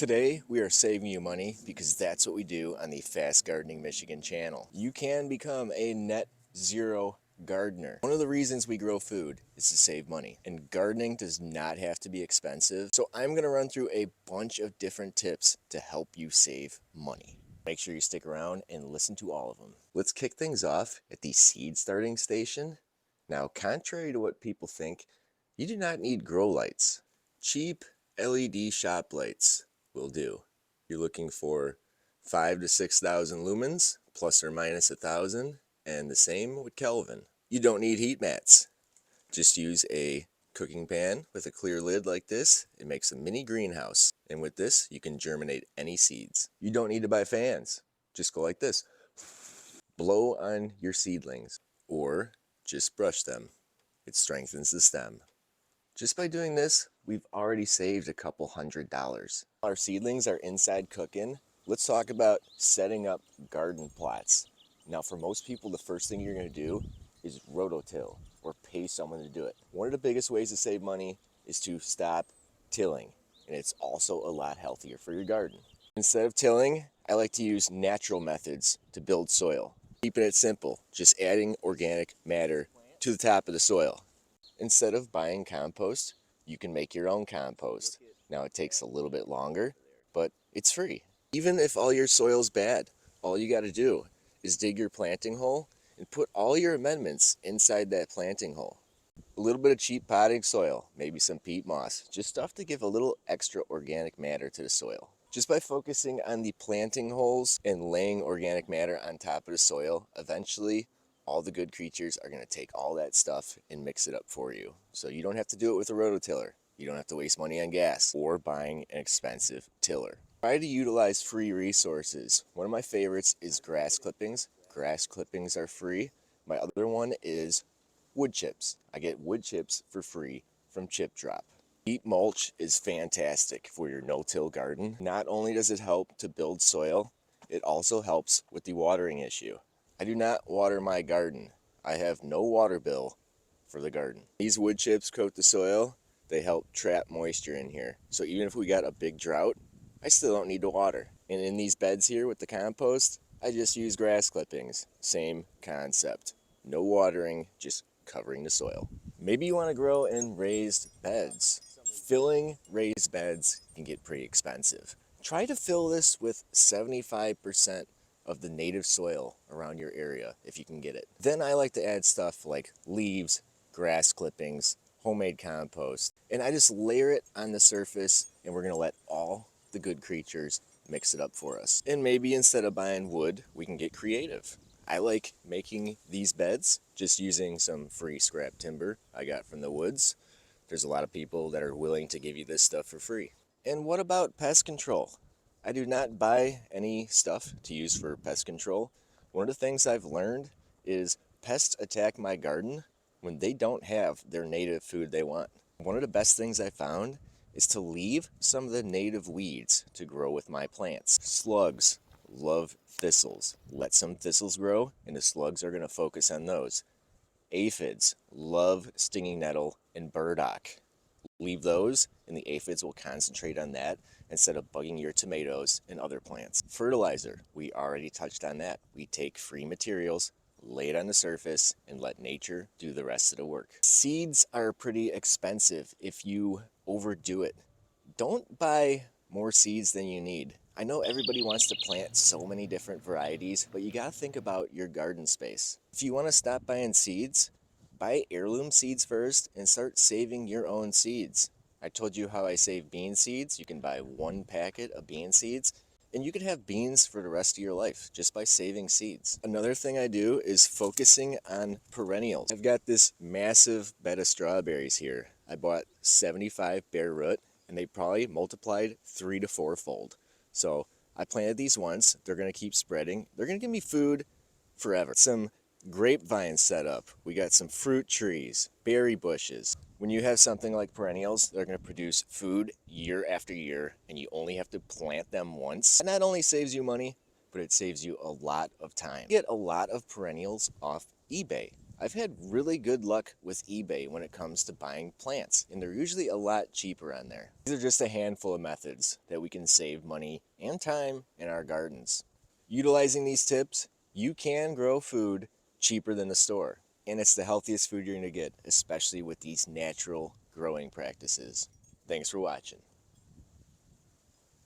Today, we are saving you money because that's what we do on the Fast Gardening Michigan channel. You can become a net zero gardener. One of the reasons we grow food is to save money, and gardening does not have to be expensive. So I'm going to run through a bunch of different tips to help you save money. Make sure you stick around and listen to all of them. Let's kick things off at the seed starting station. Now, contrary to what people think, you do not need grow lights. Cheap LED shop lights will do. You're looking for 5,000 to 6,000 lumens, plus or minus 1,000, and the same with Kelvin. You don't need heat mats. Just use a cooking pan with a clear lid like this. It makes a mini greenhouse, and with this you can germinate any seeds. You don't need to buy fans. Just go like this. Blow on your seedlings, or just brush them. It strengthens the stem. Just by doing this, we've already saved a couple $100. Our seedlings are inside cooking. Let's talk about setting up garden plots. Now, for most people, the first thing you're going to do is rototill or pay someone to do it. One of the biggest ways to save money is to stop tilling, and it's also a lot healthier for your garden. Instead of tilling, I like to use natural methods to build soil. Keeping it simple, just adding organic matter to the top of the soil. Instead of buying compost, you can make your own compost. Now it takes a little bit longer, but it's free. Even if all your soil's bad, all you got to do is dig your planting hole and put all your amendments inside that planting hole. A little bit of cheap potting soil, maybe some peat moss, just stuff to give a little extra organic matter to the soil. Just by focusing on the planting holes and laying organic matter on top of the soil, eventually all the good creatures are going to take all that stuff and mix it up for you. So you don't have to do it with a rototiller. You don't have to waste money on gas or buying an expensive tiller. Try to utilize free resources. One of my favorites is grass clippings. Grass clippings are free. My other one is wood chips. I get wood chips for free from Chip Drop. Peat mulch is fantastic for your no-till garden. Not only does it help to build soil, it also helps with the watering issue. I do not water my garden. I have no water bill for the garden. These wood chips coat the soil. They help trap moisture in here. So even if we got a big drought, I still don't need to water. And in these beds here with the compost, I just use grass clippings. Same concept. No watering, just covering the soil. Maybe you want to grow in raised beds. Filling raised beds can get pretty expensive. Try to fill this with 75% of the native soil around your area if you can get it. Then I like to add stuff like leaves, grass clippings, homemade compost, and I just layer it on the surface, and we're going to let all the good creatures mix it up for us. And maybe instead of buying wood, we can get creative. I like making these beds just using some free scrap timber I got from the woods. There's a lot of people that are willing to give you this stuff for free. And what about pest control? I do not buy any stuff to use for pest control. One of the things I've learned is pests attack my garden when they don't have their native food they want. One of the best things I found is to leave some of the native weeds to grow with my plants. Slugs love thistles. Let some thistles grow, and the slugs are going to focus on those. Aphids love stinging nettle and burdock. Leave those, and the aphids will concentrate on that instead of bugging your tomatoes and other plants. Fertilizer, we already touched on that. We take free materials, lay it on the surface, and let nature do the rest of the work. Seeds are pretty expensive if you overdo it. Don't buy more seeds than you need. I know everybody wants to plant so many different varieties, but you gotta think about your garden space. If you wanna stop buying seeds, buy heirloom seeds first and start saving your own seeds. I told you how I save bean seeds. You can buy one packet of bean seeds, and you can have beans for the rest of your life just by saving seeds. Another thing I do is focusing on perennials. I've got this massive bed of strawberries here. I bought 75 bare root, and they probably multiplied 3 to 4-fold. So I planted these once. They're going to keep spreading. They're going to give me food forever. Some grapevines set up. We got some fruit trees, berry bushes. When you have something like perennials, they're going to produce food year after year, and you only have to plant them once. It not only saves you money, but it saves you a lot of time. You get a lot of perennials off eBay. I've had really good luck with eBay when it comes to buying plants, and they're usually a lot cheaper on there. These are just a handful of methods that we can save money and time in our gardens. Utilizing these tips, you can grow food cheaper than the store, and it's the healthiest food you're going to get, especially with these natural growing practices. Thanks for watching.